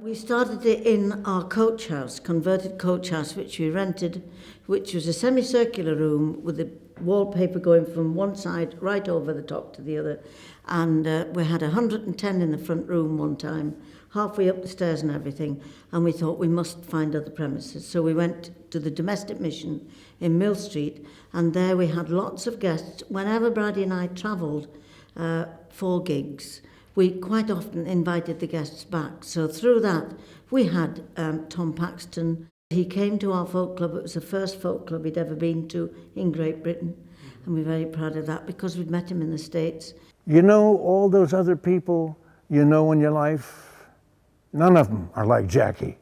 We started it in our coach house, converted coach house, which we rented, which was a semicircular room with the wallpaper going from one side right over the top to the other. And we had 110 in the front room one time, halfway up the stairs and everything. And we thought we must find other premises. So we went to the domestic mission in Mill Street, and there we had lots of guests. Whenever Bridie and I travelled for gigs, we quite often invited the guests back. So through that, we had Tom Paxton. He came to our folk club. It was the first folk club he'd ever been to in Great Britain. And we're very proud of that because we'd met him in the States. You know, all those other people you know in your life, none of them are like Jacqui.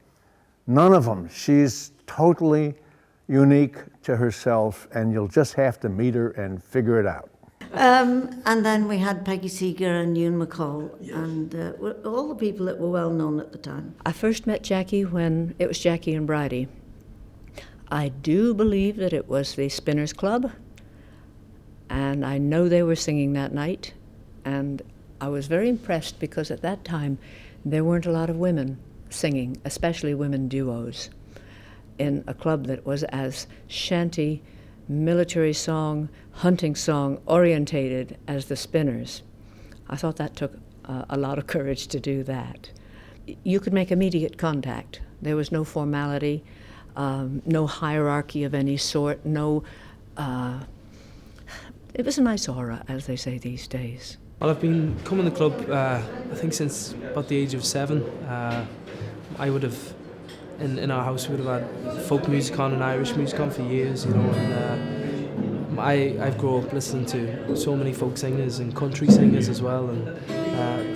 None of them. She's totally unique to herself, and you'll just have to meet her and figure it out. And then we had Peggy Seeger and Ewan McCall, yes, and all the people that were well known at the time. I first met Jacqui when it was Jacqui and Bridie. I do believe that it was the Spinners Club, and I know they were singing that night, and I was very impressed because at that time there weren't a lot of women singing, especially women duos, in a club that was as shanty, military song, hunting song orientated as the Spinners. I thought that took a lot of courage to do that. You could make immediate contact. There was no formality, no hierarchy of any sort, no... it was a nice aura, as they say these days. Well, I've been coming to the club, I think since about the age of 7. I would have, in our house, we would have had folk music on and Irish music on for years, you know, and I've grown up listening to so many folk singers and country singers as well, and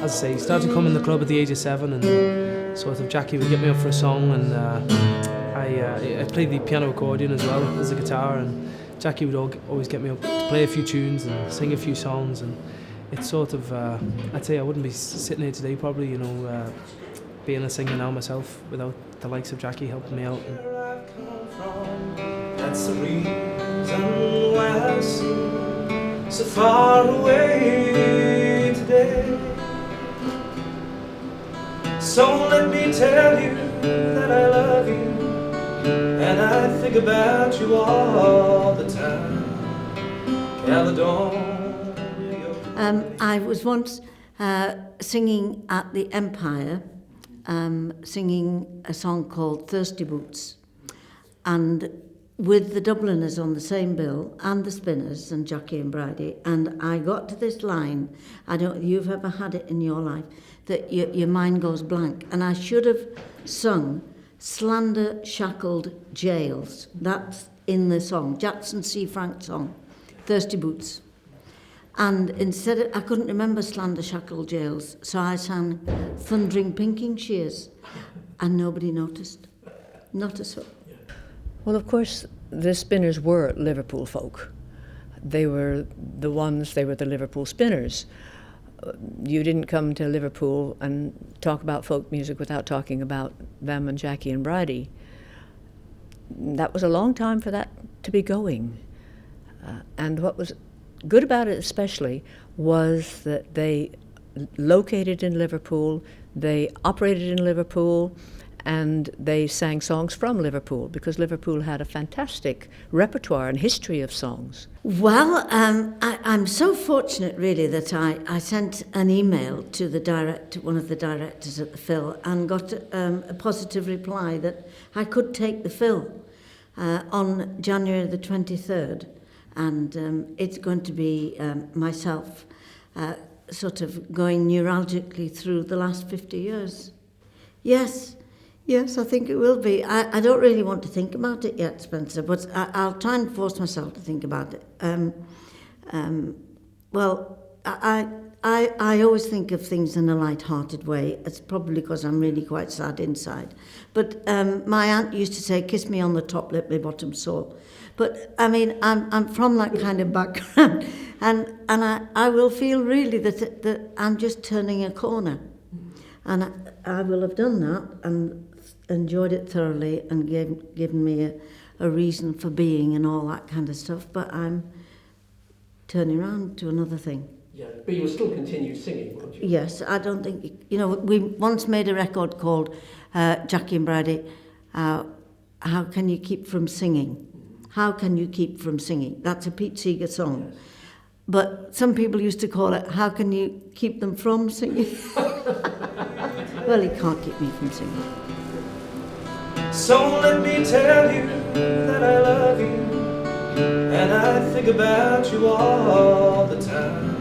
as I say, started coming to the club at the age of 7, and sort of Jacqui would get me up for a song, and I played the piano accordion as well as the guitar, and Jacqui would always get me up to play a few tunes and sing a few songs, and it's sort of, I'd say I wouldn't be sitting here today probably, you know, being a singer now myself without the likes of Jacqui helping me out. That's the reason why I seem so far away today. So let me tell you that I love you, and I think about you all the time. Caledon. I was once singing at the Empire, singing a song called Thirsty Boots, and with the Dubliners on the same bill, and the Spinners and Jacqui and Bridie, and I got to this line, I don't know if you've ever had it in your life, that your mind goes blank, and I should have sung Slander Shackled Jails. That's in the song, Jackson C. Frank song, Thirsty Boots. And instead of, I couldn't remember Slander Shackled Jails, so I sang Thundering Pinking Shears, and nobody noticed. Not a soul. Well, of course, the Spinners were Liverpool folk. They were the Liverpool Spinners. You didn't come to Liverpool and talk about folk music without talking about them and Jacqui and Bridie. That was a long time for that to be going. And what was good about it especially was that they located in Liverpool, they operated in Liverpool, and they sang songs from Liverpool, because Liverpool had a fantastic repertoire and history of songs. Well, I'm so fortunate, really, that I sent an email to one of the directors at the Phil, and got a positive reply that I could take the Phil on January the 23rd, and it's going to be myself sort of going neuralgically through the last 50 years. Yes, I think it will be. I don't really want to think about it yet, Spencer, but I'll try and force myself to think about it. Well, I always think of things in a light-hearted way. It's probably because I'm really quite sad inside. But my aunt used to say, kiss me on the top lip, my bottom sore. But, I mean, I'm from that kind of background, and I will feel really that I'm just turning a corner. And I will have done that and enjoyed it thoroughly and given me a reason for being and all that kind of stuff. But I'm turning around to another thing. Yeah, but you will still continue singing, won't you? Yes, I don't think, you know, we once made a record called Jacqui Bridie, How Can You Keep From Singing? How Can You Keep From Singing? That's a Pete Seeger song. Yes. But some people used to call it, How Can You Keep Them From Singing? Well, he can't keep me from singing. So let me tell you that I love you, and I think about you all the time.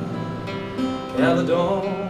Caledonia.